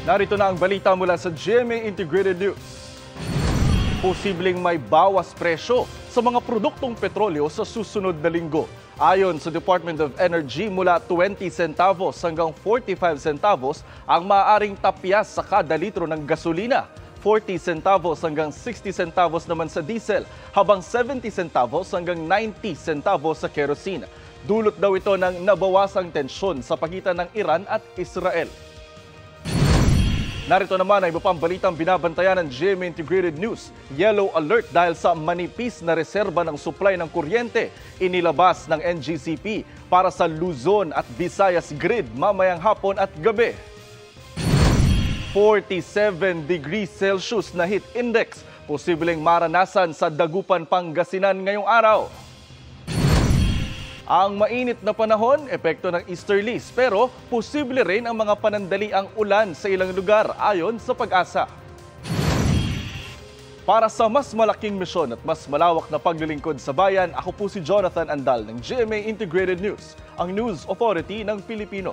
Narito na ang balita mula sa GMA Integrated News. Posibleng may bawas presyo sa mga produktong petrolyo sa susunod na linggo. Ayon sa Department of Energy, mula 20 centavos hanggang 45 centavos ang maaaring tapyas sa kada litro ng gasolina. 40 centavos hanggang 60 centavos naman sa diesel, habang 70 centavos hanggang 90 centavos sa kerosene. Dulot daw ito ng nabawasang tensyon sa pagitan ng Iran at Israel. Narito naman ang iba pang balitang binabantayan ng GMA Integrated News. Yellow alert dahil sa manipis na reserba ng supply ng kuryente inilabas ng NGCP para sa Luzon at Visayas grid mamayang hapon at gabi. 47 degrees Celsius na heat index posibleng maranasan sa Dagupan, Pangasinan ngayong araw. Ang mainit na panahon, epekto ng easterlies, pero posible rin ang mga panandaliang ulan sa ilang lugar ayon sa Pag-asa. Para sa mas malaking misyon at mas malawak na paglilingkod sa bayan, ako po si Jonathan Andal ng GMA Integrated News, ang News Authority ng Pilipino.